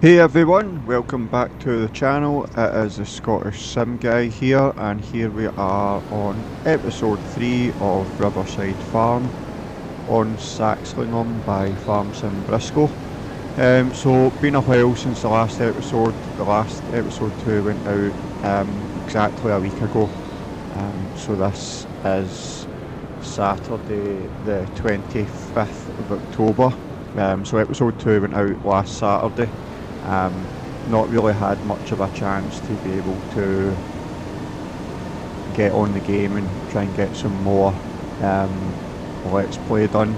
Hey everyone, welcome back to the channel. It is the Scottish Sim Guy here, and here we are on episode 3 of Riverside Farm on Saxlingham by Farm Sim Briscoe. So been a while since the last episode. The last episode 2 went out exactly a week ago. So this is Saturday the 25th of October. So episode 2 went out last Saturday. Not really had much of a chance to be able to get on the game and try and get some more Let's Play done.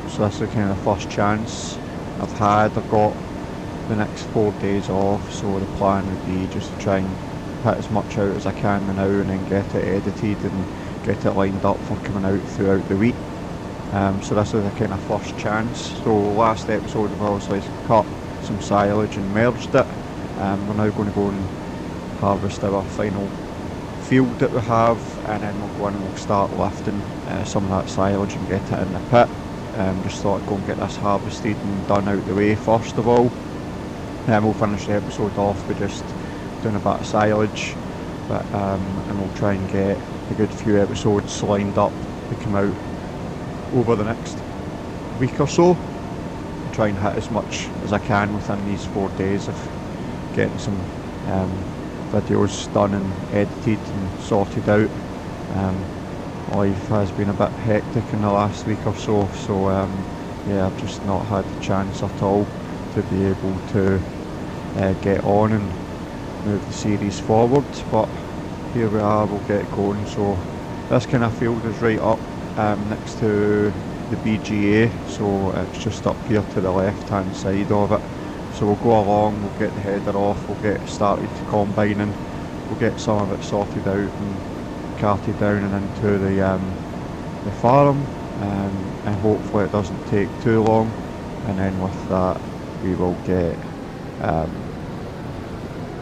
So this is kind of the first chance I've had. I've got the next 4 days off, so the plan would be just to try and put as much out as I can now and then get it edited and get it lined up for coming out throughout the week. So this is the kind of first chance. So last episode I've obviously cut some silage and merged it. We're now going to go and harvest our final field that we have, and then we'll go in and we'll start lifting some of that silage and get it in the pit. Just thought I'd go and get this harvested and done out the way first of all. Then we'll finish the episode off with just doing a bit of silage, and we'll try and get a good few episodes lined up to come out over the next week or so. Try and hit as much as I can within these 4 days of getting some videos done and edited and sorted out. Life has been a bit hectic in the last week or so, yeah, I've just not had the chance at all to be able to get on and move the series forward, but here we are, we'll get going. So this kind of field is right up next to the BGA, so it's just up here to the left hand side of it. So we'll go along, we'll get the header off, we'll get started combining, we'll get some of it sorted out and carted down and into the farm, and hopefully it doesn't take too long, and then with that we will get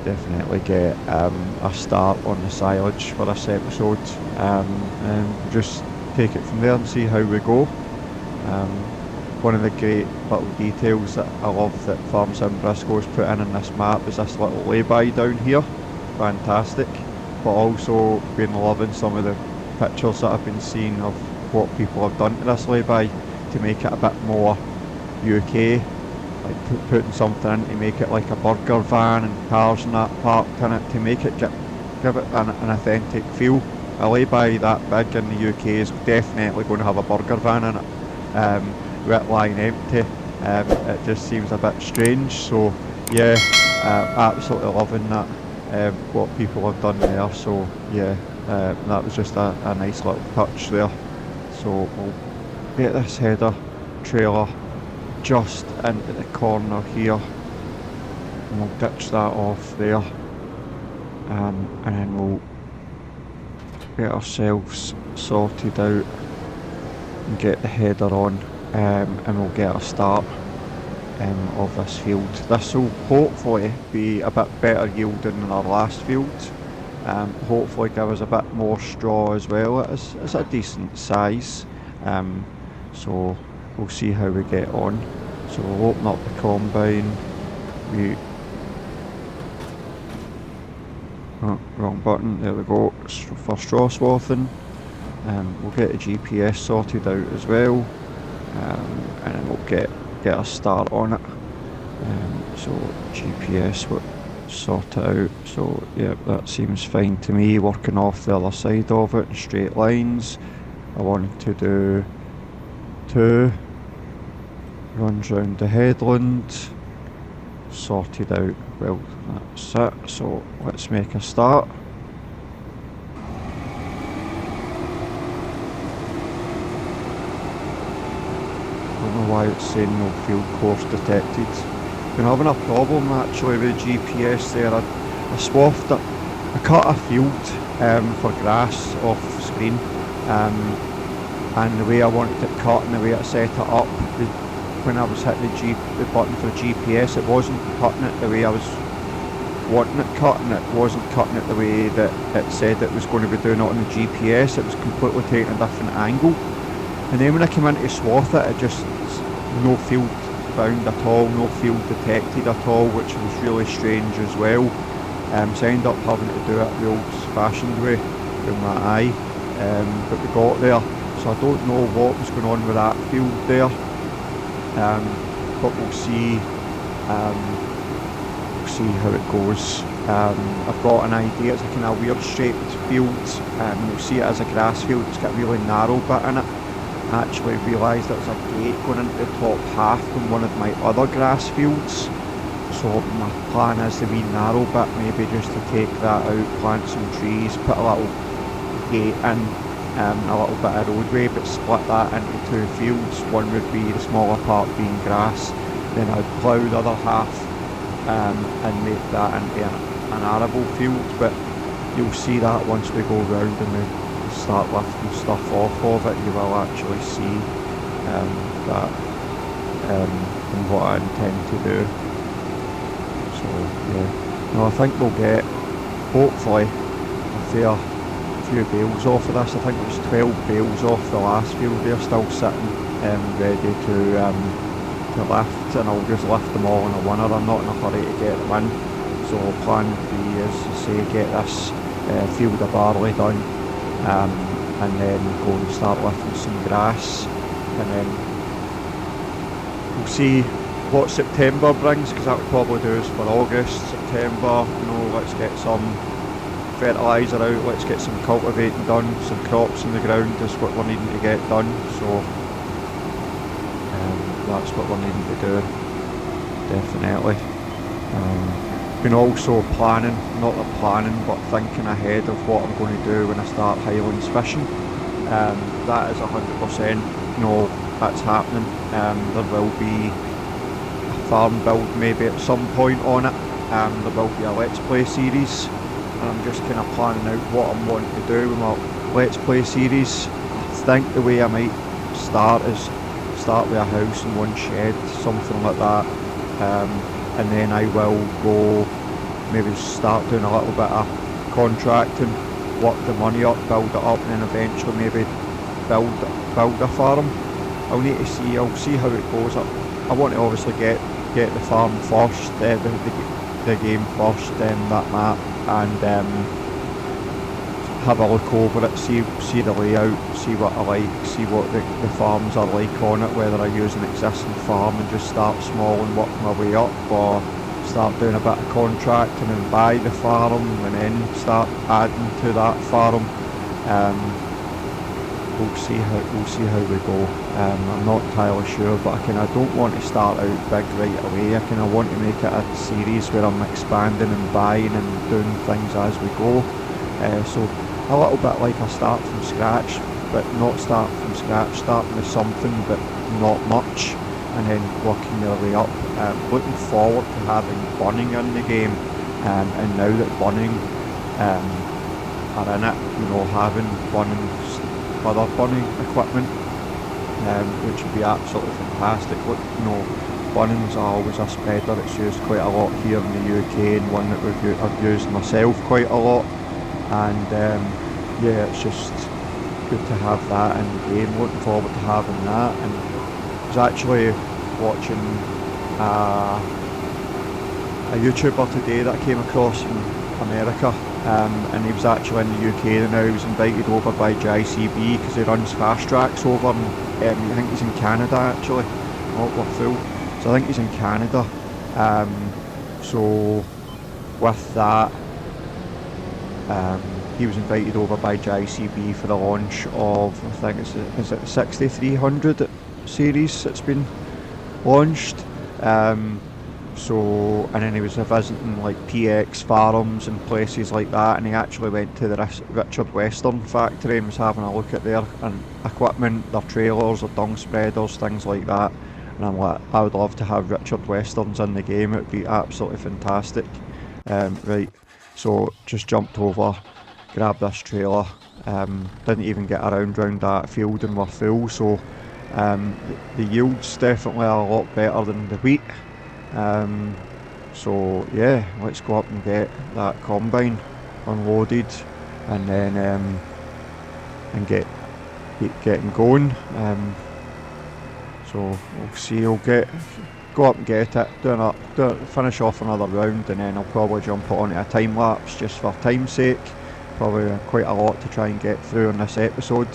definitely get a start on the silage for this episode, and we'll just take it from there and see how we go. One of the great little details that I love that Farm Sim Briscoe has put in this map is this little lay-by down here. Fantastic. But also been loving some of the pictures that I've been seeing of what people have done to this lay-by to make it a bit more UK, like putting something in to make it like a burger van and cars and that parked in it to make it give it an authentic feel. A lay-by that big in the UK is definitely going to have a burger van in it. With it lying empty, it just seems a bit strange. So yeah, absolutely loving that, what people have done there. So yeah, that was just a nice little touch there. So we'll get this header trailer just into the corner here, and we'll ditch that off there, and then we'll get ourselves sorted out and get the header on, and we'll get a start of this field. This will hopefully be a bit better yielding than our last field, hopefully give us a bit more straw as well. It's a decent size, so we'll see how we get on. So we'll open up the combine. Wrong button, there we go, for straw swathing. We'll get the GPS sorted out as well, and then we'll get a start on it. So GPS will sort it out. So yeah, that seems fine to me, working off the other side of it in straight lines. I wanted to do 2 runs round the headland, sorted out. Well, that's it. So let's make a start. Why it's saying no field course detected. Been having a problem actually with GPS there. I swathed it, I cut a field for grass off screen, and the way I wanted it cut and the way I set it up, when I was hitting the button for the GPS, it wasn't cutting it the way I was wanting it cut, and it wasn't cutting it the way that it said it was going to be doing it on the GPS. It was completely taking a different angle. And then when I came in to swath it, it just no field found at all, no field detected at all, which was really strange as well. So I ended up having to do it the old-fashioned way with my eye, but we got there. So I don't know what was going on with that field there, but we'll see how it goes. I've got an idea. It's a kind of weird shaped field. You'll see it as a grass field. It's got a really narrow bit in it. I actually realised there's a gate going into the top half from one of my other grass fields. So my plan is the wee narrow bit, maybe just to take that out, plant some trees, put a little gate in, a little bit of roadway, but split that into two fields. One would be the smaller part being grass, then I'd plough the other half and make that into an arable field. But you'll see that once we go round and we start lifting stuff off of it, you will actually see that and what I intend to do. So yeah, no, I think we'll get hopefully a fair few bales off of this. I think there's 12 bales off the last field there still sitting ready to lift, and I'll just lift them all in a winner. I'm not in a hurry to get them in, so plan B is to say get this field of barley done, and then go and start lifting some grass, and then we'll see what September brings, because that would probably do us for August, September. You know, let's get some fertiliser out, let's get some cultivating done, some crops in the ground is what we're needing to get done. So that's what we're needing to do, definitely. Been also planning, not planning, but thinking ahead of what I'm going to do when I start Highlands fishing. That is 100%, no, that's happening. There will be a farm build maybe at some point on it. There will be a Let's Play series, and I'm just kind of planning out what I'm wanting to do with my Let's Play series. I think the way I might start is start with a house and one shed, something like that, and then I will go maybe start doing a little bit of contracting, work the money up, build it up, and then eventually maybe build a farm. I'll see how it goes. I want to obviously get the farm first, the game first, that map, and have a look over it, see the layout, see what I like, see what the farms are like on it, whether I use an existing farm and just start small and work my way up, or start doing a bit of contracting and buy the farm and then start adding to that farm. We'll see how we go. I'm not entirely sure, but I don't want to start out big right away. I want to make it a series where I'm expanding and buying and doing things as we go. So a little bit like I start from scratch, but not start from scratch, starting with something but not much, and then working your way up. Looking forward to having bunning in the game, and now that bunning are in it, you know, having other bunning equipment, which would be absolutely fantastic. Look, you know, bunnings are always a spreader that's used quite a lot here in the UK, and one that I've used myself quite a lot. And yeah, it's just good to have that in the game. Looking forward to having that. And I was actually watching a YouTuber today that I came across from America, and he was actually in the UK now. He was invited over by JCB because he runs fast tracks over, and I think he's in Canada actually. Oh, we're full. So I think he's in Canada. So with that, he was invited over by JCB for the launch of, I think is it the 6300 series that's been launched. So, and then he was visiting like PX farms and places like that, and he actually went to the Richard Western factory and was having a look at their equipment, their trailers, their dung spreaders, things like that. And I'm like, I would love to have Richard Westerns in the game. It would be absolutely fantastic. Right, so just jumped over, grabbed this trailer, didn't even get around that field and we're full. So the yield's definitely a lot better than the wheat. So yeah, let's go up and get that combine unloaded, and then and get getting going. So we'll see. I'll go up and get it, finish off another round, and then I'll probably jump it onto a time lapse just for time's sake. Probably quite a lot to try and get through in this episode.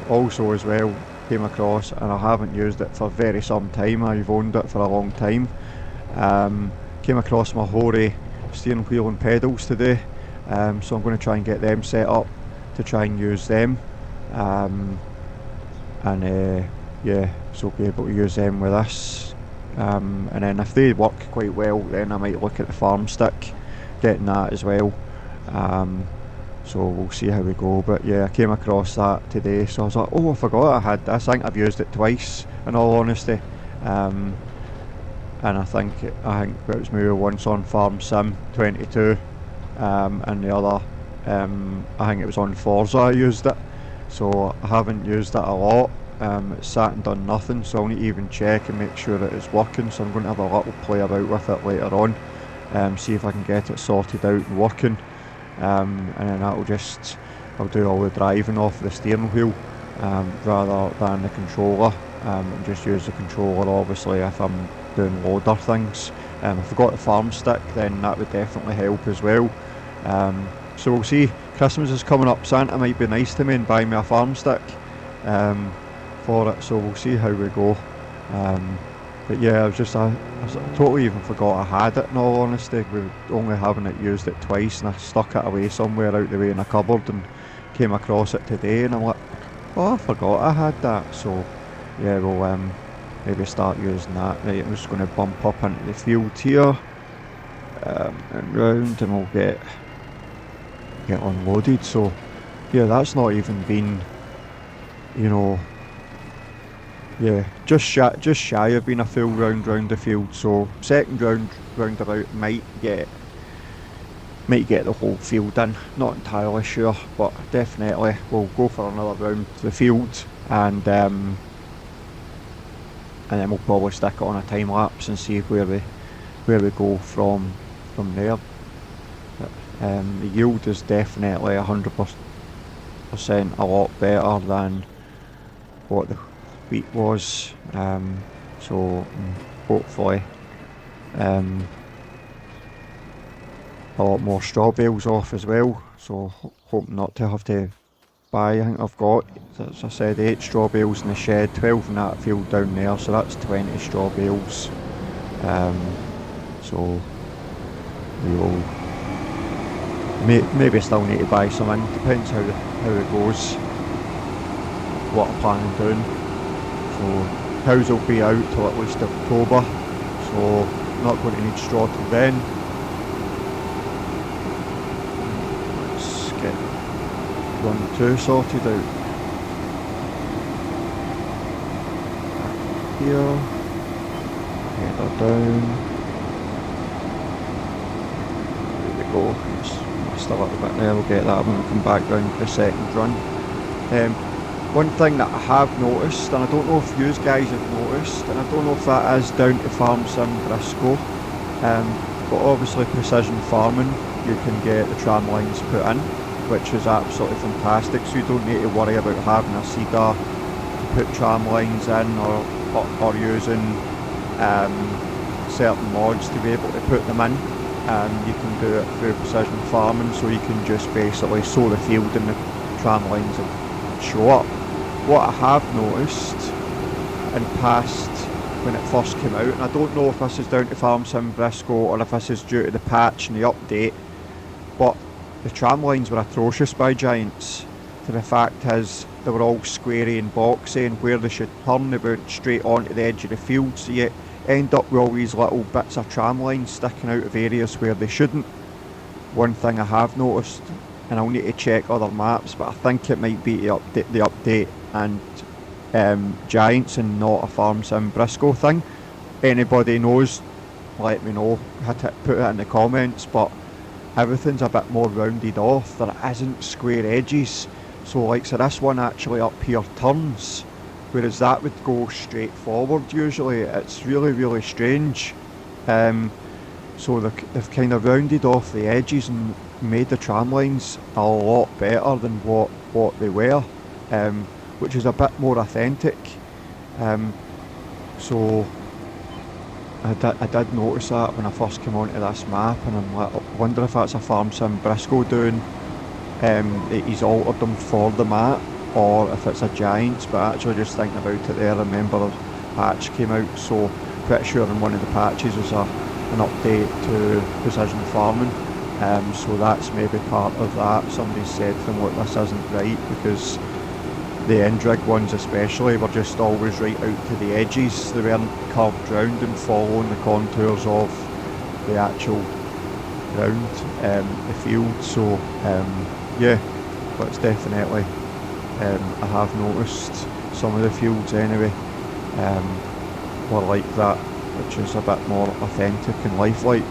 Also as well, came across, and I haven't used it for very some time, I've owned it for a long time. Came across my Hori steering wheel and pedals today, so I'm going to try and get them set up to try and use them. Yeah, so be able to use them with this. And then if they work quite well, then I might look at the farm stick, getting that as well. So we'll see how we go. But yeah, I came across that today, so I was like, oh, I forgot I had this. I think I've used it twice, in all honesty. And I think it was maybe once on Farm Sim 22, and the other, I think it was on Forza I used it. So I haven't used it a lot. It's sat and done nothing, so I'll need to even check and make sure that it's working. So I'm going to have a little play about with it later on, see if I can get it sorted out and working. And then I'll do all the driving off the steering wheel rather than the controller, and just use the controller obviously if I'm doing loader things. If I got the farm stick, then that would definitely help as well. So we'll see. Christmas is coming up, Santa might be nice to me and buy me a farm stick for it, so we'll see how we go. But yeah, I totally even forgot I had it, in all honesty, with only having used it twice, and I stuck it away somewhere out the way in a cupboard and came across it today, and I'm like, oh, I forgot I had that. So yeah, we'll maybe start using that. Right, I'm just going to bump up into the field here, and round, and we'll get unloaded. So yeah, that's not even been, you know, yeah, just shy of being a full round the field. So second roundabout might get the whole field in, not entirely sure, but definitely we'll go for another round the field, and then we'll probably stick it on a time lapse and see where we go from there. The yield is definitely 100% a lot better than what the wheat was, so hopefully a lot more straw bales off as well, so hope not to have to buy. I think I've got, as I said, 8 straw bales in the shed, 12 in that field down there, so that's 20 straw bales. So we will maybe still need to buy some in, depends how it goes, what I plan on doing. So cows will be out till at least October, so not going to need straw till then. Let's get run 2 sorted out. Back here, header down. There we go. Just a little bit there. We'll get that when we come back round for the second run. One thing that I have noticed, and I don't know if you guys have noticed, and I don't know if that is down to Farm Sim Briscoe, but obviously precision farming, you can get the tram lines put in, which is absolutely fantastic, so you don't need to worry about having a seeder to put tram lines in, or using certain mods to be able to put them in. You can do it through precision farming, so you can just basically sow the field and the tram lines will show up. What I have noticed in past, when it first came out, and I don't know if this is down to Farm Sim Briscoe or if this is due to the patch and the update, but the tram lines were atrocious by Giants. To the fact is, they were all squarey and boxy, and where they should turn, they went straight onto the edge of the field, so you end up with all these little bits of tram lines sticking out of areas where they shouldn't. One thing I have noticed, and I'll need to check other maps, but I think it might be the update and Giants and not a Farm Sim Briscoe thing. Anybody knows, let me know, put it in the comments, but everything's a bit more rounded off. There isn't square edges, so like, so this one actually up here turns, whereas that would go straight forward usually. It's really strange. So they've kind of rounded off the edges and made the tram lines a lot better than what they were, which is a bit more authentic. So I did notice that when I first came onto this map, and I'm like, I wonder if that's a farm sim Briscoe doing. He's altered them for the map, or if it's a Giants. But actually, just thinking about it there, I remember a patch came out, so pretty sure in one of the patches was an update to precision farming. So that's maybe part of that. Somebody said to them, look, this isn't right, because the end rig ones especially were just always right out to the edges. They weren't curved round and following the contours of the actual ground, the field. So yeah, but it's definitely, I have noticed some of the fields anyway were like that, which is a bit more authentic and lifelike.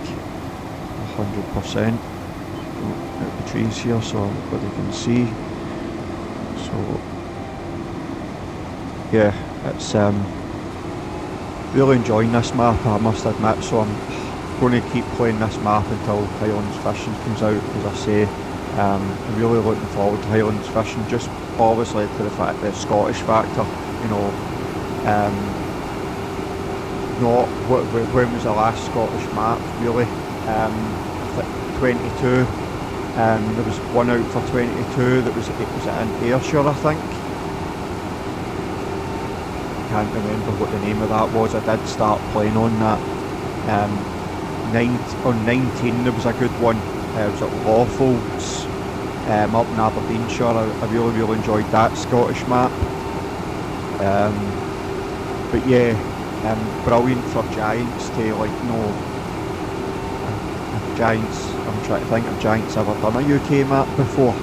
100% out the trees here so everybody can see. So yeah, it's really enjoying this map, I must admit. So I'm going to keep playing this map until Highlands Fishing comes out, as I say. I'm really looking forward to Highlands Fishing, just obviously to the fact that Scottish factor, you know. Not when was the last Scottish map really? 22. There was one out for 22 that was in Ayrshire, I think. Can't remember what the name of that was. I did start playing on that. On 19 there was a good one. It was at Lawfolds, up in Aberdeenshire. I really enjoyed that Scottish map. But yeah, brilliant for Giants to, like, you know, Giants, I'm trying to think if Giants ever done a UK map before.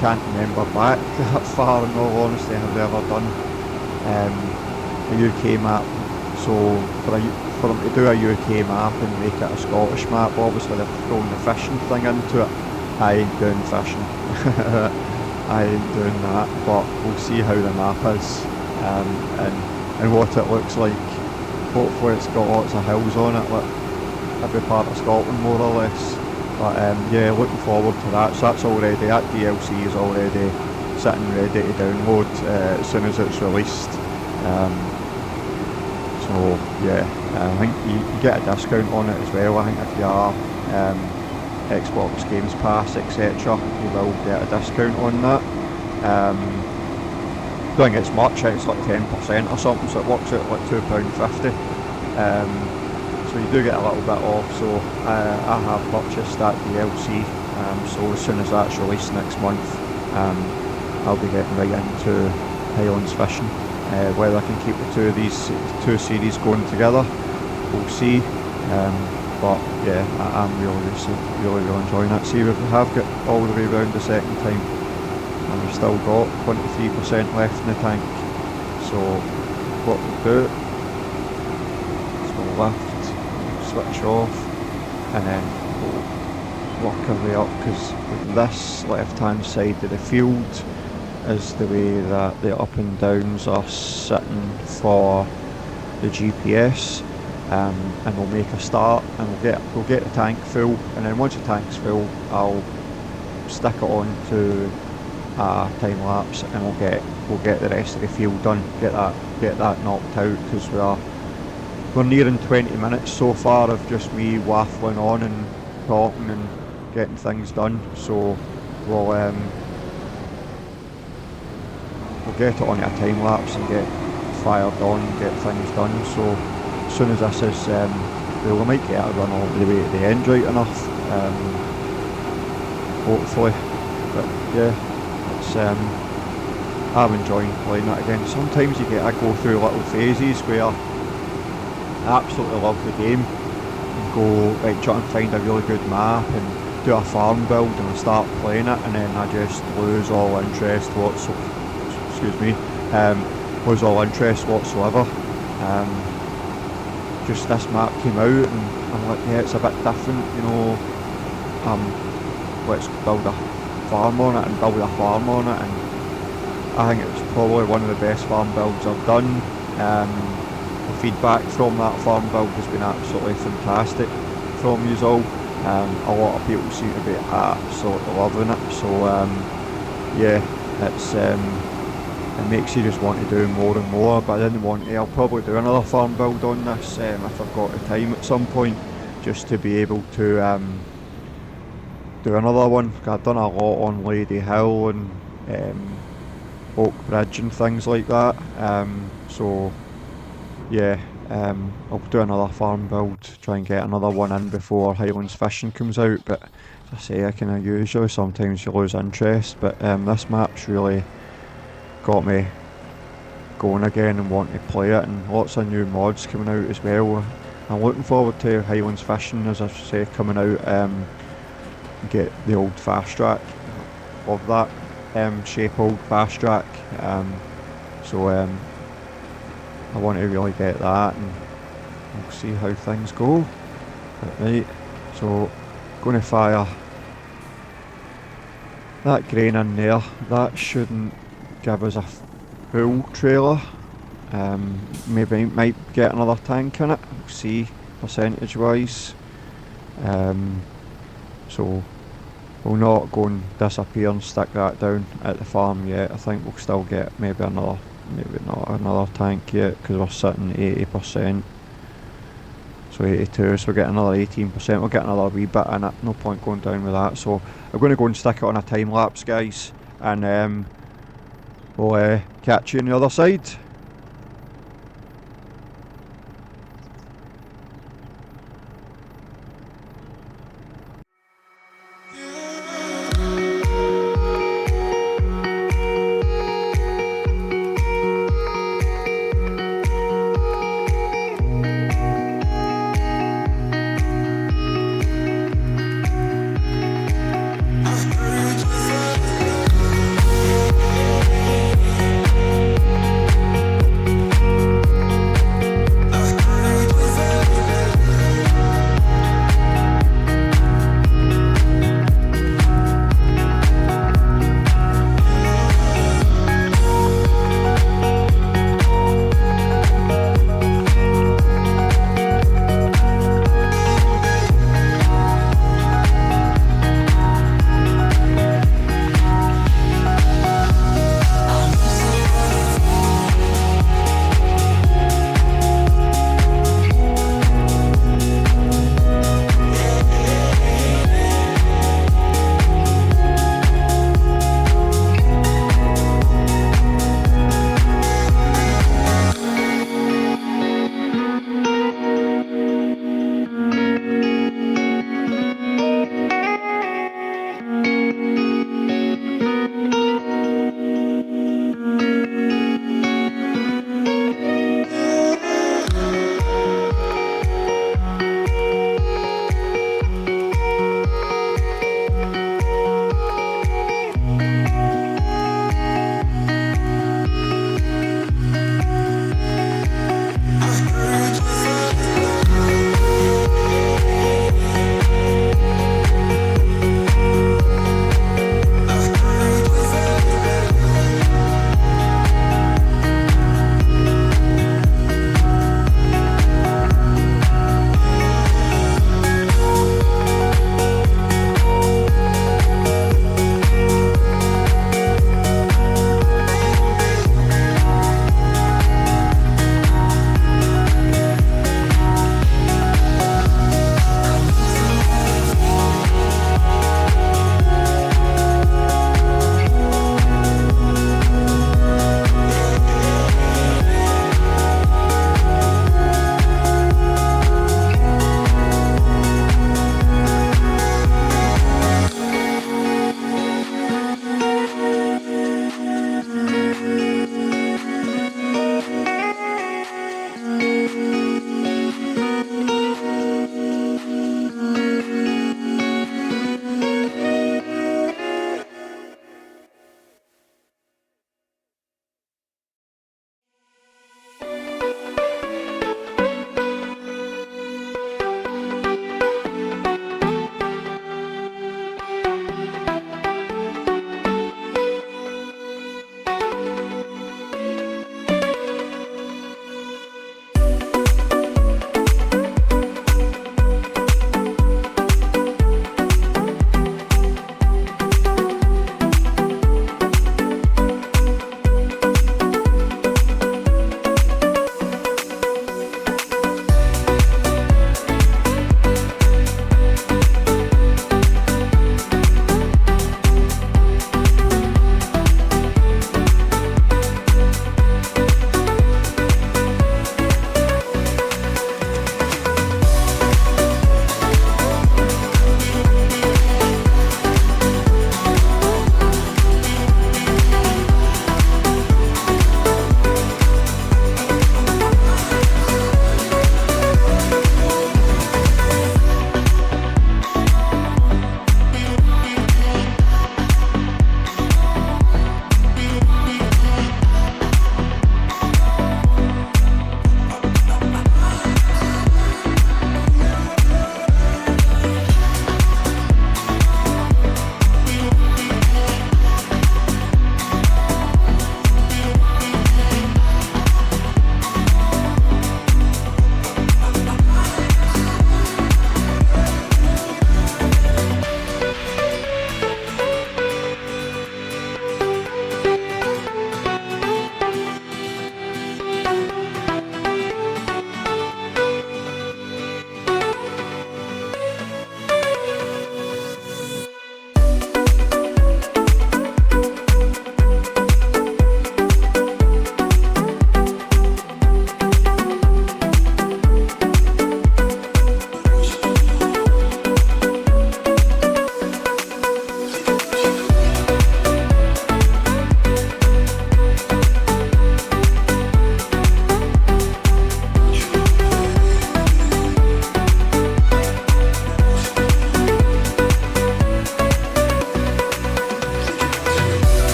Can't remember back that far, in all honesty, have they ever done a UK map. So for them to do a UK map and make it a Scottish map, obviously they're throwing the fishing thing into it. I ain't doing fishing. I ain't doing that, but we'll see how the map is and what it looks like. Hopefully it's got lots of hills on it, like every part of Scotland more or less. But yeah, looking forward to that. So that's already, that DLC is already sitting ready to download as soon as it's released. So yeah, I think you get a discount on it as well. I think if you are Xbox Games Pass, etc., you will get a discount on that. I don't think it's much, it's like 10% or something, so it works out like £2.50. So you do get a little bit off. So I have purchased that DLC, so as soon as that's released next month, I'll be getting right into Highlands Fishing. Whether I can keep the two series going together, we'll see. But yeah, I'm really enjoying it. See, we have got all the way around the second time, and we've still got 23% left in the tank. So what we'll do is we'll lift, switch off, and then we'll work our way up, because this left hand side of the field is the way that the up and downs are sitting for the GPS. And we'll make a start, and we'll get the tank full, and then once the tank's full, I'll stick it on to a time lapse, and we'll get the rest of the field done. Get that knocked out, because we're nearing 20 minutes so far of just me waffling on and talking and getting things done. So we'll get it on a time lapse and get fired on and get things done. So as soon as this is, we might get it run all the way to the end right enough, hopefully. But yeah, it's I'm enjoying playing it again. Sometimes I go through little phases where I absolutely love the game and go right, try and find a really good map and do a farm build, and I start playing it, and then I just lose all interest lose all interest whatsoever. Just this map came out, and I'm like, yeah, it's a bit different, you know. Let's build a farm on it and build a farm on it, and I think it's probably one of the best farm builds I've done. The feedback from that farm build has been absolutely fantastic from you all. A lot of people seem to be absolutely loving it. So yeah, it's it makes you just want to do more and more. But I didn't want to. I'll probably do another farm build on this if I've got the time at some point, just to be able to do another one. I've done a lot on Lady Hill and Oak Bridge and things like that. So yeah, I'll do another farm build, try and get another one in before Highlands Fishing comes out. But as I say, I kind of usually sometimes you lose interest, but this map's really got me going again and wanting to play it, and lots of new mods coming out as well. I'm looking forward to Highlands Fishing, as I say, coming out. Get the old fast track of that shape, old fast track. So I want to really get that, and we'll see how things go. But, right, so going to fire that grain in there. That shouldn't give us a full trailer. Maybe might get another tank in it. We'll see percentage wise. So we'll not go and disappear and stick that down at the farm yet. I think we'll still get maybe not another tank yet, because we're sitting 80%. So 82, so we'll get another 18%. We'll get another wee bit in it. No point going down with that. So I'm going to go and stick it on a time lapse, guys, and we'll catch you on the other side.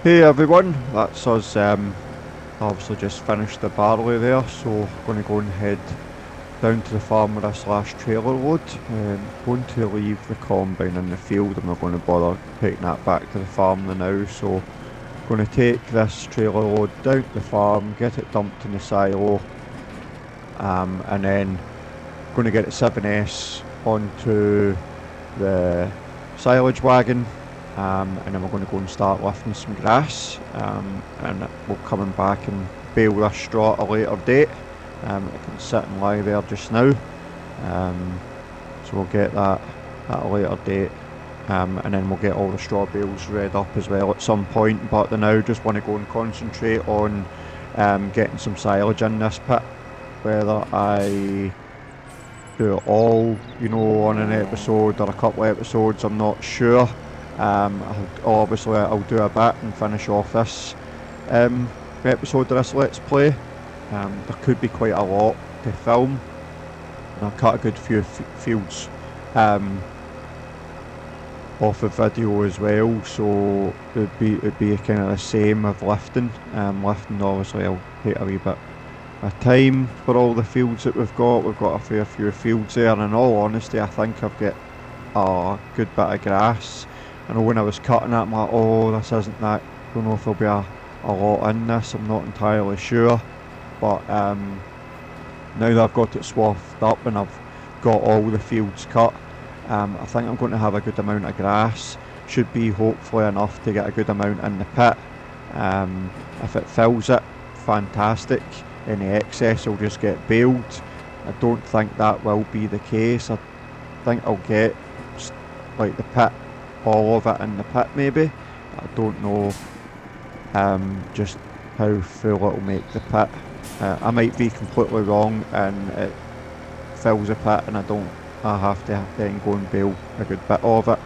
Hey everyone, that's us obviously just finished the barley there, so going to go and head down to the farm with this last trailer load. Going to leave the combine in the field, and we're going to bother taking that back to the farm now, so going to take this trailer load down to the farm, get it dumped in the silo, and then going to get the 7S onto the silage wagon, and then we're going to go and start lifting some grass, and we'll come back and bale this straw at a later date. It can sit and lie there just now, so we'll get that at a later date, and then we'll get all the straw bales read up as well at some point. But for now, just want to go and concentrate on getting some silage in this pit. Whether I do it all, on an episode or a couple of episodes, I'm not sure. Obviously I'll do a bit and finish off this episode of this Let's Play. There could be quite a lot to film, and I've cut a good few fields off of video as well, so it'd be kind of the same of lifting. Lifting obviously will take a wee bit of time for all the fields that we've got. We've got a fair few fields there, and in all honesty I think I've got a good bit of grass. I know when I was cutting it, I'm like, oh, this isn't that, don't know if there'll be a lot in this, I'm not entirely sure. But now that I've got it swathed up and I've got all the fields cut, I think I'm going to have a good amount of grass. Should be hopefully enough to get a good amount in the pit. If it fills it, fantastic. Any excess will just get baled. I don't think that will be the case. I think I'll get like the pit, all of it in the pit maybe. I don't know just how full it'll make the pit. I might be completely wrong and it fills the pit and I have to then go and bale a good bit of it,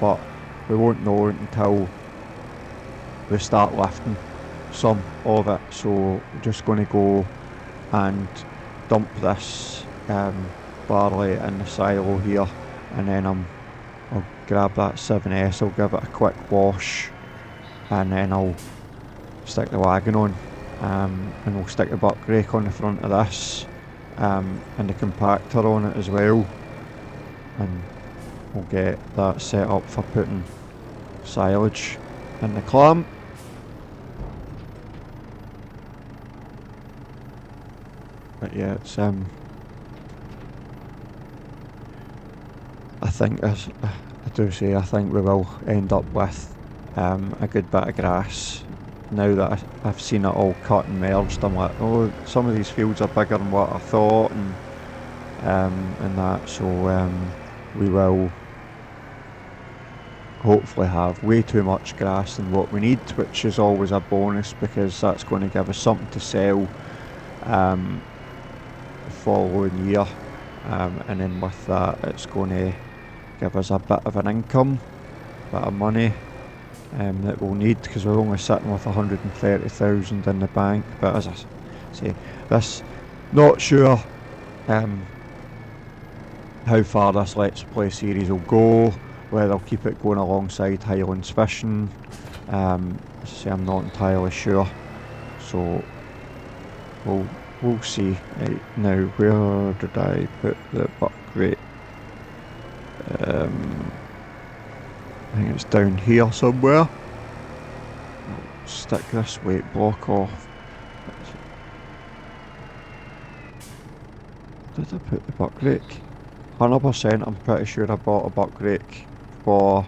but we won't know until we start lifting some of it. So we're just going to go and dump this barley in the silo here, and then I'll grab that 7S, I'll give it a quick wash, and then I'll stick the wagon on, and we'll stick the buck rake on the front of this, and the compactor on it as well, and we'll get that set up for putting silage in the clamp. But yeah, it's I think as I do say, I think we will end up with a good bit of grass. Now that I've seen it all cut and merged, I'm like, oh, some of these fields are bigger than what I thought, and that. So we will hopefully have way too much grass than what we need, which is always a bonus because that's going to give us something to sell the following year, and then with that it's going to give us a bit of an income, a bit of money that we'll need, because we're only sitting with 130,000 in the bank. But as I say, this, not sure how far this Let's Play series will go, whether I'll keep it going alongside Highlands Fishing. As I say, I'm not entirely sure, so we'll see. Right, now, where did I put the buck rate? I think it's down here somewhere. I'll stick this weight block off. Did I put the buck rake? 100%, I'm pretty sure I bought a buck rake for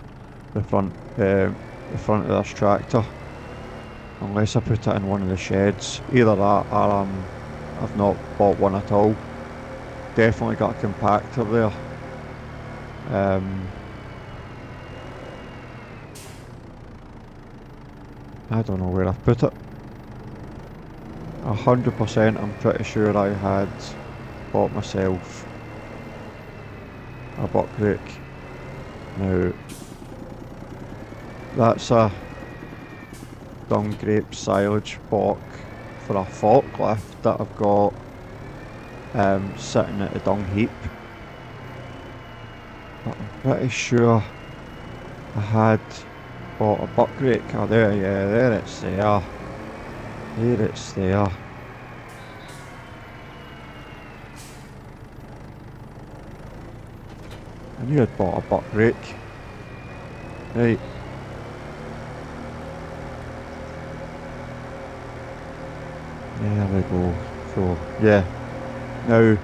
the front of this tractor, unless I put it in one of the sheds. Either that or I've not bought one at all. Definitely got a compactor there. I don't know where I've put it. 100% I'm pretty sure I had bought myself a buck rake. Now, that's a dung grape silage box for a forklift that I've got sitting at the dung heap. But I'm pretty sure I had bought a buck rake. Oh, there, yeah, there it's there. There it's there. I knew I'd bought a buck rake. Right. There we go. So, yeah. Now,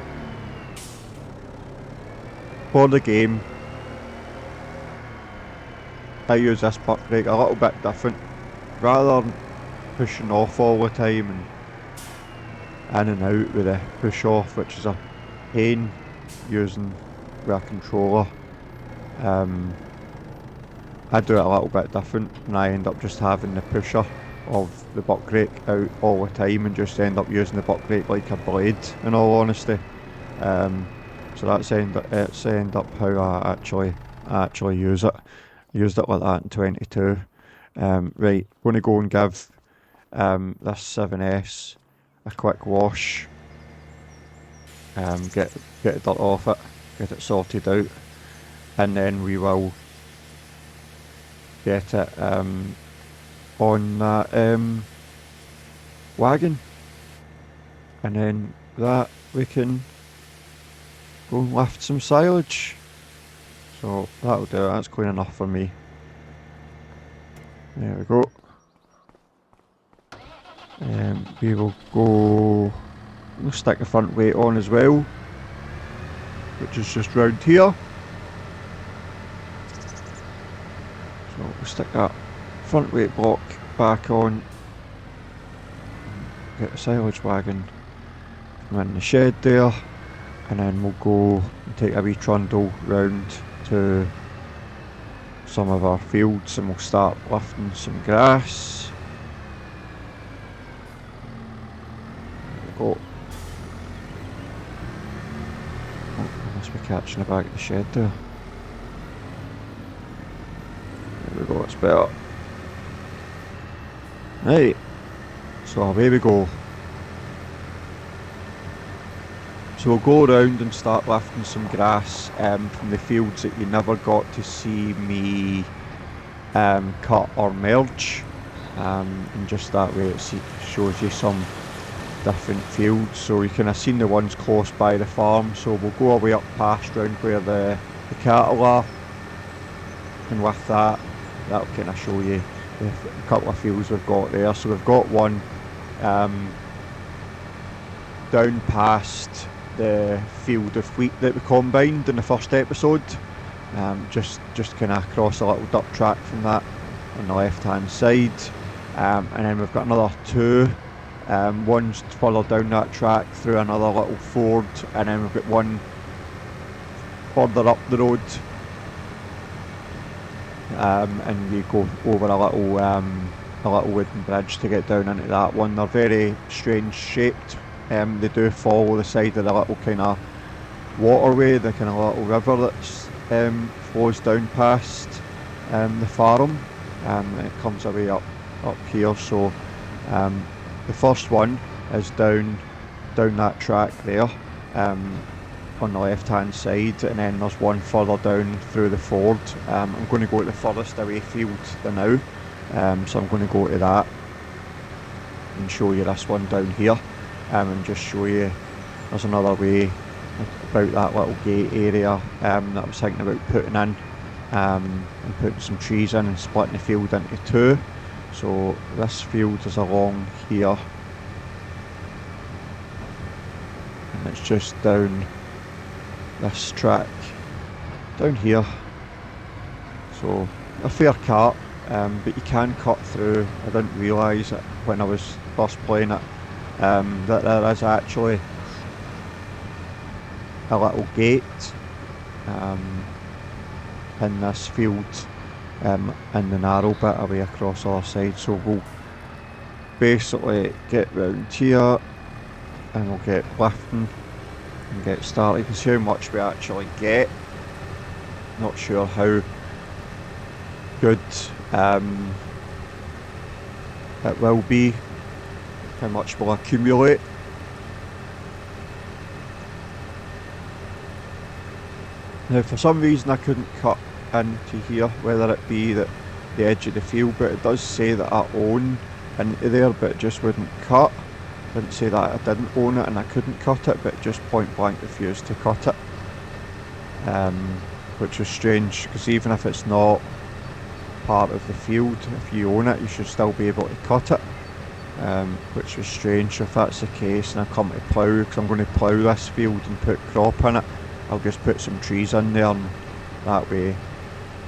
for the game, I use this buck rake a little bit different. Rather than pushing off all the time and in and out with the push off, which is a pain using with a controller, I do it a little bit different, and I end up just having the pusher of the buck rake out all the time and just end up using the buck rake like a blade, in all honesty. So that's end up how I actually use it. Used it like that in 22. Right, going to go and give this 7S a quick wash. Get the dirt off it, get it sorted out, and then we will get it on that wagon, and then that we can go and lift some silage. So that'll do, that's clean enough for me. There we go. We will go, we'll stick the front weight on as well, which is just round here. So we'll stick that front weight block back on, get the silage wagon from in the shed there, and then we'll go and take a wee trundle round to some of our fields and we'll start lifting some grass. There we go. Oh, I must be catching the back of the shed there. There we go, it's better. Right, so away we go. So we'll go around and start lifting some grass from the fields that you never got to see me cut or merge, and just that way it shows you some different fields. So you kind of seen the ones close by the farm, so we'll go away up past round where the cattle are, and with that, that'll kind of show you the couple of fields we've got there. So we've got one down past the field of wheat that we combined in the first episode, just kind of across a little dirt track from that on the left hand side, and then we've got another two, one's further down that track through another little ford, and then we've got one further up the road, and we go over a little wooden bridge to get down into that one. They're very strange shaped. They do follow the side of the little kind of waterway, the kind of little river that's flows down past the farm, and it comes away up here. So the first one is down that track there, on the left hand side, and then there's one further down through the ford. I'm going to go to the furthest away field now, so I'm going to go to that and show you this one down here. And just show you there's another way about that little gate area that I was thinking about putting in, and putting some trees in and splitting the field into two. So this field is along here, and it's just down this track down here. So a fair cut, but you can cut through. I didn't realise it when I was first playing it, that there is actually a little gate in this field, in the narrow bit away across the other side. So we'll basically get round here and we'll get lifting and get started. You can see how much we actually get. Not sure how good it will be, how much will accumulate. Now for some reason I couldn't cut into here, whether it be that the edge of the field, but it does say that I own into there, but it just wouldn't cut. It didn't say that I didn't own it and I couldn't cut it, but it just point blank refused to cut it. Which was strange, because even if it's not part of the field, if you own it, you should still be able to cut it. Which was strange. So if that's the case, and I come to plough, because I'm going to plough this field and put crop in it, I'll just put some trees in there, and that way,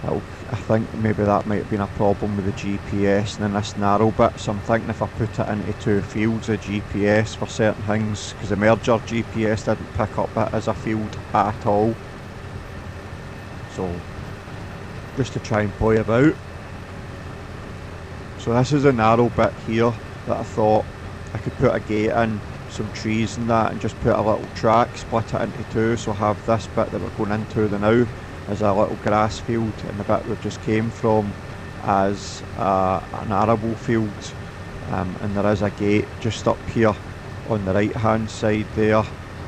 I think maybe that might have been a problem with the GPS and in this narrow bit. So I'm thinking if I put it into two fields, the GPS for certain things, because the merger GPS didn't pick up it as a field at all. So just to try and play about. So this is a narrow bit here that I thought I could put a gate in, some trees and that, and just put a little track, split it into two, so have this bit that we're going into the now as a little grass field, and the bit we just came from as an arable field. And there is a gate just up here on the right hand side there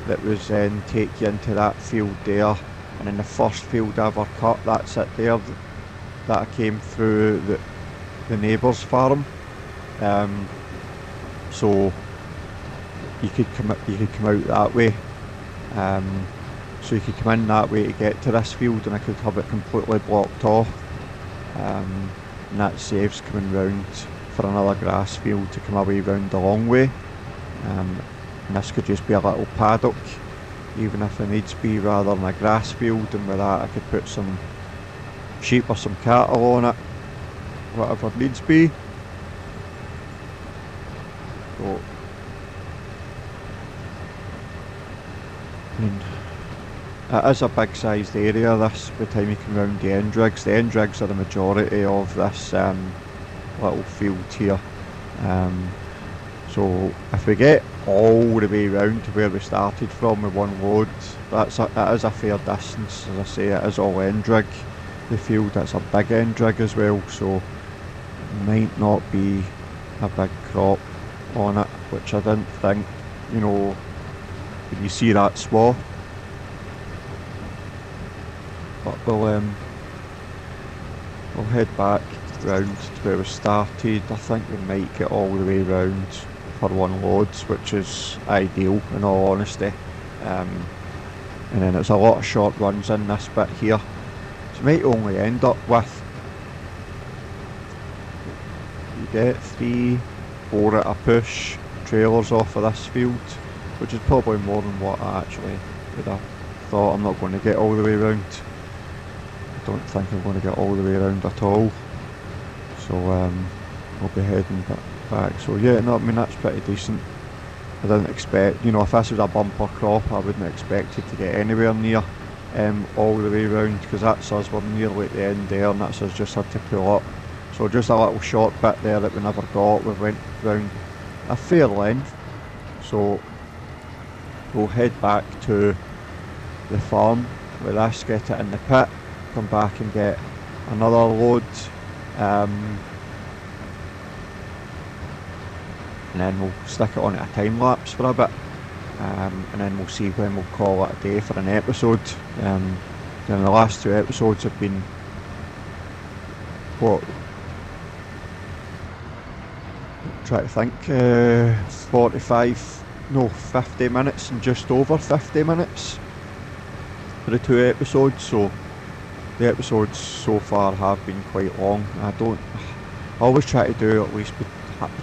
that was then take you into that field there. And in the first field I ever cut, that's it there, that I came through the neighbour's farm. So you could come out that way. So you could come in that way to get to this field, and I could have it completely blocked off. And that saves coming round for another grass field to come away round the long way. And this could just be a little paddock, even if it needs be, rather than a grass field, and with that I could put some sheep or some cattle on it, whatever needs be. So, it is a big sized area this, by the time you come round the end rigs. The end rigs are the majority of this little field here. So if we get all the way round to where we started from with one load, it is a fair distance. As I say, it is all end rig, the field. It's a big end rig as well, so it might not be a big crop on it, which I didn't think, you know, when you see that swath. But we'll head back round to where we started. I think we might get all the way round for one load, which is ideal in all honesty. And then it's a lot of short runs in this bit here, so you might only end up with, you get 3-4 at a push trailers off of this field, which is probably more than what I actually would have thought. I'm not going to get all the way round. I don't think I'm going to get all the way around at all. So I'll be heading back. So yeah, no, I mean that's pretty decent. I didn't expect, you know, if this was a bumper crop, I wouldn't expect it to get anywhere near all the way round, because that's us, we're nearly at the end there, and that's us just had to pull up. So just a little short bit there that we never got, we went round a fair length. So we'll head back to the farm with this, get it in the pit, come back and get another load, and then we'll stick it on at a time lapse for a bit, and then we'll see when we'll call it a day for an episode. Then the last two episodes have been, what, try to think, 50 minutes and just over 50 minutes for the two episodes. So the episodes so far have been quite long. I always try to do at least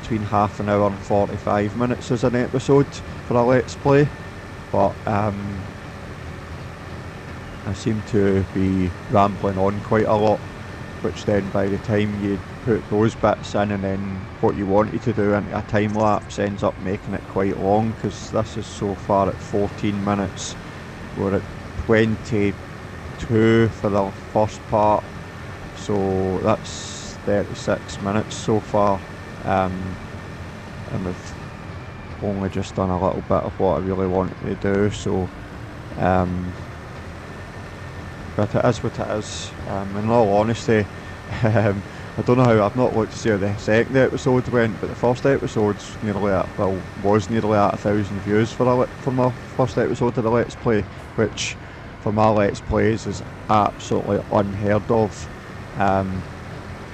between half an hour and 45 minutes as an episode for a Let's Play, but I seem to be rambling on quite a lot, which then by the time you put those bits in and then what you wanted to do into a time lapse ends up making it quite long, because this is so far at 14 minutes. We're at 22 for the first part, so that's 36 minutes so far. And we've only just done a little bit of what I really wanted to do, so but it is what it is. In all honesty, I don't know how, I've not looked to see how the second episode went, but the first episode's was nearly at 1,000 views for my first episode of the Let's Play, which for my Let's Plays is absolutely unheard of.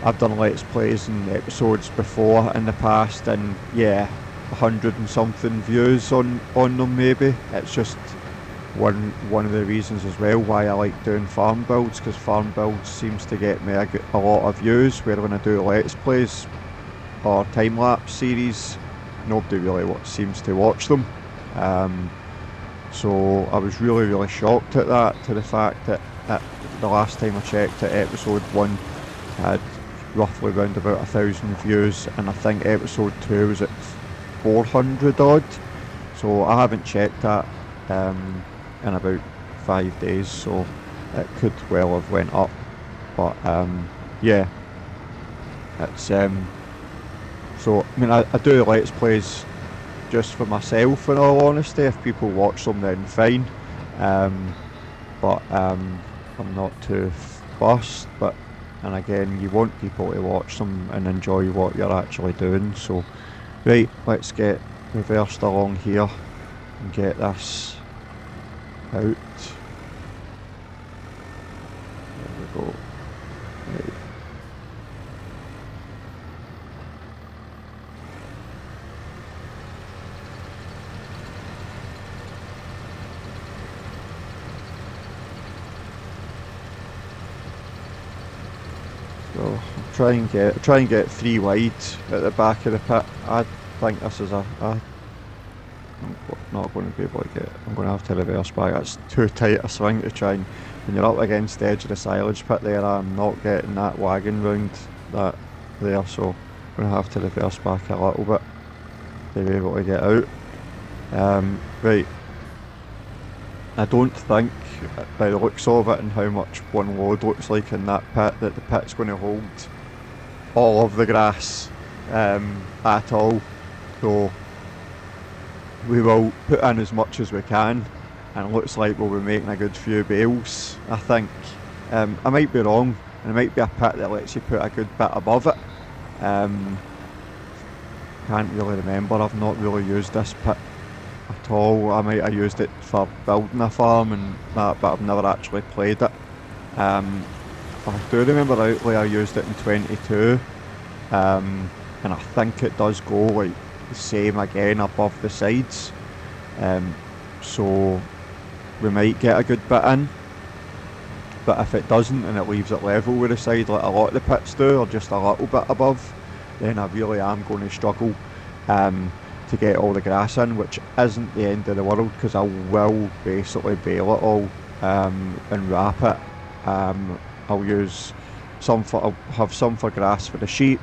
I've done Let's Plays and episodes before in the past, and yeah, 100 and something views on them maybe. It's just one of the reasons as well why I like doing farm builds, because farm builds seems to get me a lot of views, where when I do Let's Plays or time-lapse series, nobody really seems to watch them. So I was really shocked at that, to the fact that the last time I checked at episode 1 had roughly around about 1,000 views, and I think episode 2 was at 400 odd. So I haven't checked that in about 5 days, so it could well have went up. But yeah, it's so I mean, I do Let's Plays just for myself, in all honesty. If people watch them, then fine, but I'm not too fussed. But and again, you want people to watch them and enjoy what you're actually doing. So right, let's get reversed along here and get this out. There we go. Right. So try and get 3 wide at the back of the pit. I think this is I'm not going to be able to get. I'm going to have to reverse back. That's too tight a swing to try and. When you're up against the edge of the silage pit there, I'm not getting that wagon round that there, so I'm going to have to reverse back a little bit to be able to get out. Right. I don't think, by the looks of it and how much one load looks like in that pit, that the pit's going to hold all of the grass at all. So we will put in as much as we can, and it looks like we'll be making a good few bales, I think. I might be wrong, and it might be a pit that lets you put a good bit above it. Can't really remember. I've not really used this pit at all. I might have used it for building a farm and that, but I've never actually played it. If I do remember rightly, I used it in 22, and I think it does go like the same again above the sides. So we might get a good bit in, but if it doesn't and it leaves it level with the side like a lot of the pits do, or just a little bit above, then I really am going to struggle to get all the grass in, which isn't the end of the world, because I will basically bale it all and wrap it. I'll use I'll have some for grass for the sheep.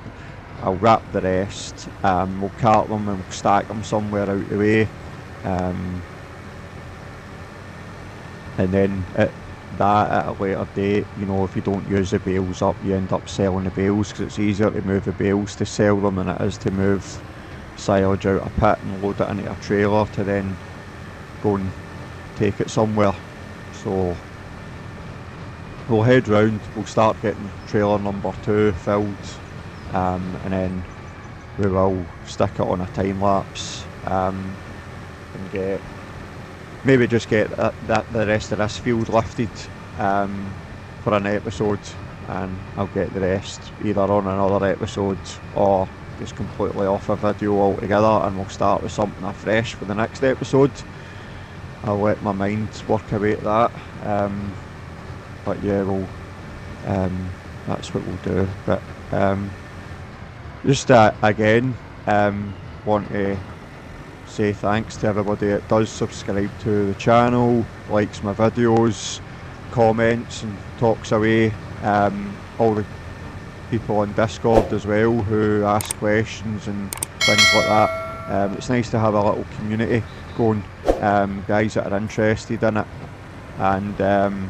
I'll wrap the rest. We'll cart them and we'll stack them somewhere out the way. And then at a later date, you know, if you don't use the bales up, you end up selling the bales, because it's easier to move the bales to sell them than it is to move silage out a pit and load it into a trailer to then go and take it somewhere. So we'll head round, we'll start getting trailer number 2 filled, and then we will stick it on a time lapse and maybe just get the rest of this field lifted for an episode, and I'll get the rest either on another episode or just completely off a video altogether, and we'll start with something afresh for the next episode. I'll let my mind work away at that, but yeah, we'll that's what we'll do. But just again, want to say thanks to everybody that does subscribe to the channel, likes my videos, comments and talks away. All the people on Discord as well who ask questions and things like that. It's nice to have a little community going, guys that are interested in it and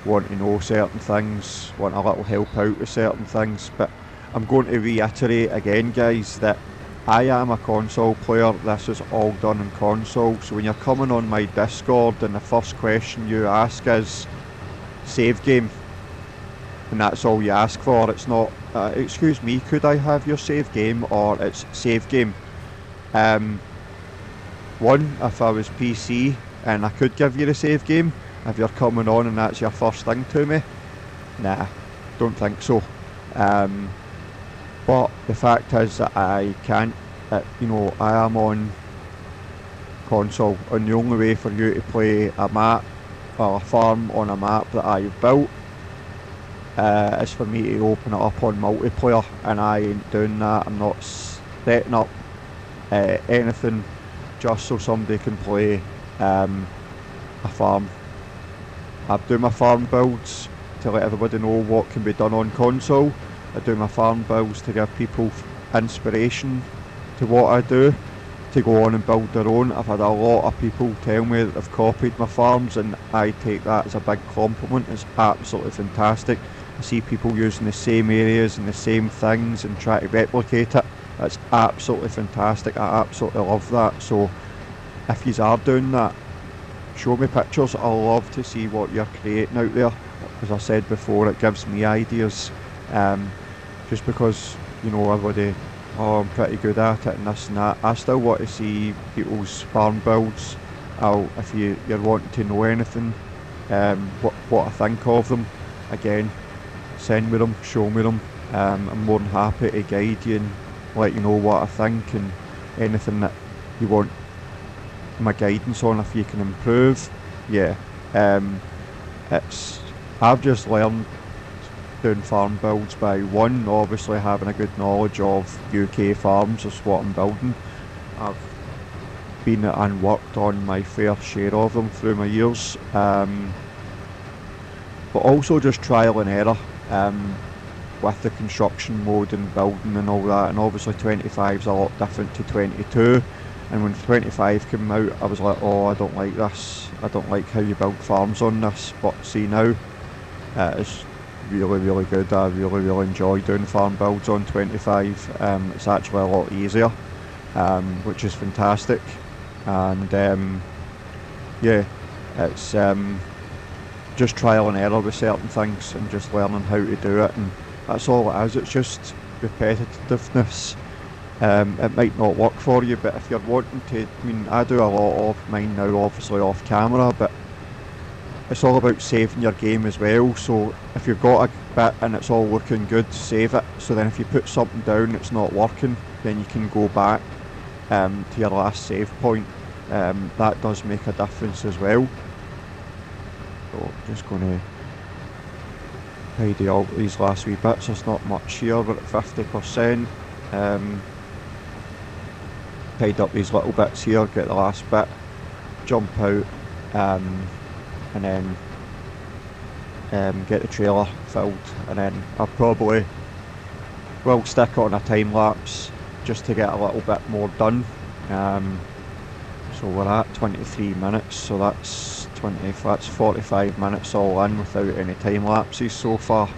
want to know certain things, want a little help out with certain things. But I'm going to reiterate again, guys, that I am a console player. This is all done in console. So when you're coming on my Discord and the first question you ask is save game, and that's all you ask for, it's not excuse me, could I have your save game, or it's save game. One, if I was PC and I could give you the save game, if you're coming on and that's your first thing to me, nah, don't think so. But the fact is that I can't, I am on console, and the only way for you to play a map or a farm on a map that I've built is for me to open it up on multiplayer, and I ain't doing that. I'm not setting up anything just so somebody can play a farm. I do my farm builds to let everybody know what can be done on console. I do my farm builds to give people inspiration to what I do, to go on and build their own. I've had a lot of people tell me that they've copied my farms, and I take that as a big compliment. It's absolutely fantastic. I see people using the same areas and the same things and try to replicate it. It's absolutely fantastic. I absolutely love that. So if you are doing that, show me pictures. I love to see what you're creating out there. As I said before, it gives me ideas. Just because, everybody, oh, I'm pretty good at it and this and that. I still want to see people's farm builds. If you're wanting to know anything, what I think of them, again, send me them, show me them. I'm more than happy to guide you and let you know what I think, and anything that you want my guidance on, if you can improve. Yeah, I've just learned doing farm builds by one, obviously having a good knowledge of UK farms is what I'm building. I've been and worked on my fair share of them through my years, but also just trial and error with the construction mode and building and all that. And obviously 25 is a lot different to 22, and when 25 came out I was like, oh, I don't like this, I don't like how you build farms on this. But see now, it's really good. I really enjoy doing farm builds on 25. It's actually a lot easier, which is fantastic. And yeah, it's just trial and error with certain things and just learning how to do it, and that's all it is. It's just repetitiveness. It might not work for you, but if you're wanting to, I do a lot of mine now obviously off camera, but it's all about saving your game as well. So if you've got a bit and it's all looking good, save it. So then if you put something down that's not working, then you can go back to your last save point. That does make a difference as well. So I'm just going to tidy all these last wee bits. There's not much here, we're at 50%. Tidy up these little bits here, get the last bit, jump out, and then get the trailer filled, and then I probably will stick on a time lapse just to get a little bit more done. So we're at 23 minutes, so that's 45 minutes all in without any time lapses so far.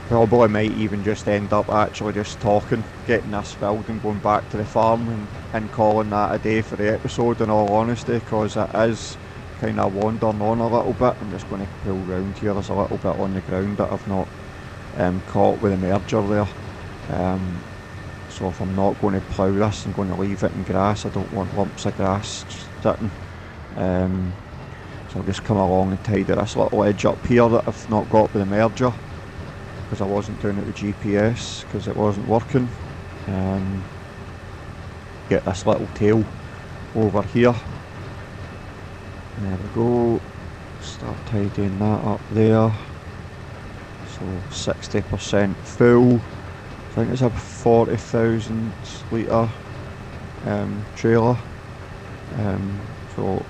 Probably might even just end up actually just talking, getting this filled and going back to the farm and calling that a day for the episode, in all honesty, because it is kind of wandering on a little bit. I'm just going to pull round here. There's a little bit on the ground that I've not caught with the merger there. So if I'm not going to plough this, I'm going to leave it in grass. I don't want lumps of grass sitting. So I'll just come along and tidy this little edge up here that I've not got with the merger, because I wasn't doing it with GPS because it wasn't working. Get this little tail over here. There we go. Start tidying that up there. So 60% full. I think it's a 40,000 litre trailer. So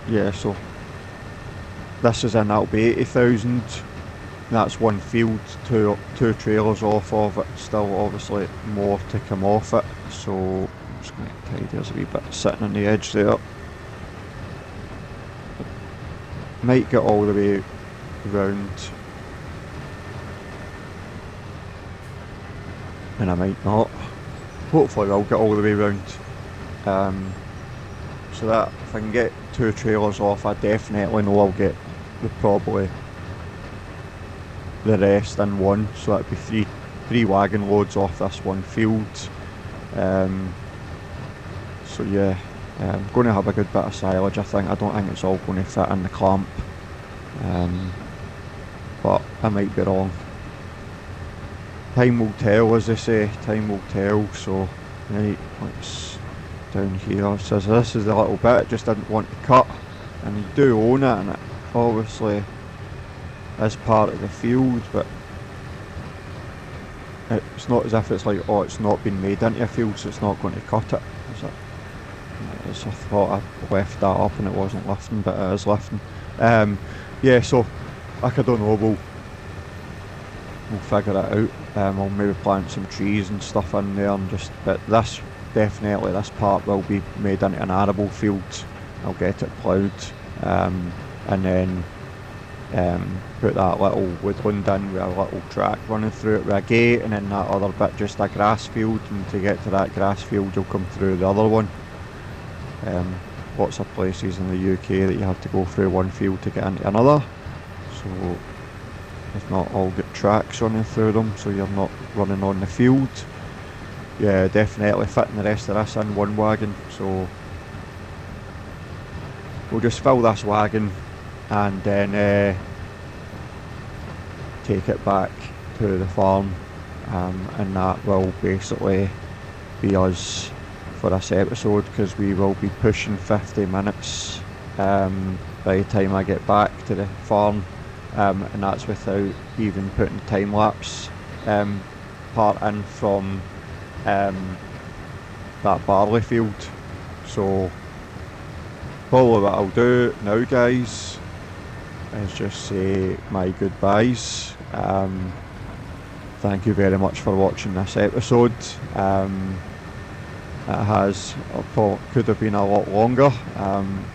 yeah, so this is in, that'll be 80,000. That's one field, two trailers off of it. Still obviously more to come off it. So I'm just going to tidy, there's a wee bit sitting on the edge there. Might get all the way round, and I might not. Hopefully I'll get all the way round. So that if I can get two trailers off, I definitely know I'll get probably the rest in one. So that'd be three wagon loads off this one field. So yeah, I'm going to have a good bit of silage, I think. I don't think it's all going to fit in the clamp, but I might be wrong. time will tell, as they say, time will tell. So, right, let's down here. It says this is the little bit it just didn't want to cut, and you do own it, and it obviously is part of the field, but it's not as if it's like, oh, it's not been made into a field, so it's not going to cut it. Is it? I thought I left that up and it wasn't lifting, but it is lifting. Yeah, so like, I don't know, we'll figure it out. I'll maybe plant some trees and stuff in there, and just, but this part will be made into an arable field. I'll get it ploughed, and then put that little woodland in with a little track running through it with a gate, and then that other bit just a grass field, and to get to that grass field you'll come through the other one. Lots of places in the UK that you have to go through one field to get into another, so if not all get tracks running through them, so you're not running on the field. Yeah, definitely fitting the rest of this in one wagon, so we'll just fill this wagon and then take it back to the farm, and that will basically be us for this episode, because we will be pushing 50 minutes by the time I get back to the farm, and that's without even putting time-lapse part in from that barley field. So probably what I'll do now, guys, is just say my goodbyes. Thank you very much for watching this episode. It could have been a lot longer.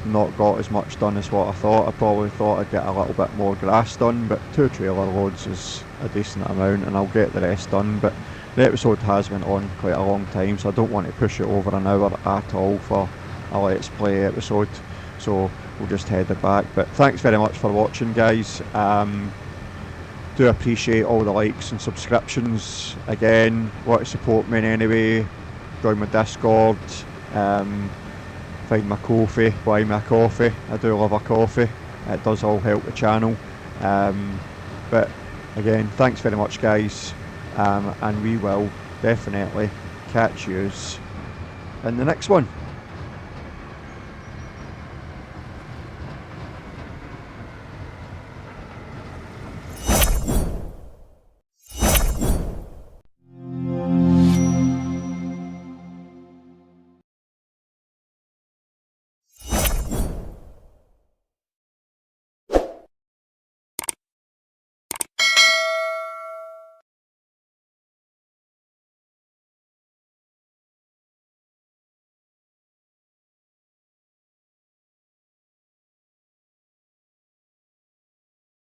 Not got as much done as what I thought. I probably thought I'd get a little bit more grass done, but 2 trailer loads is a decent amount, and I'll get the rest done. But the episode has went on quite a long time, so I don't want to push it over an hour at all for a Let's Play episode. So we'll just head it back. But thanks very much for watching, guys. Do appreciate all the likes and subscriptions. Again, want to support me in any way, join my Discord, find my coffee, buy me a coffee. I do love a coffee. It does all help the channel. But again, thanks very much, guys, and we will definitely catch yous in the next one.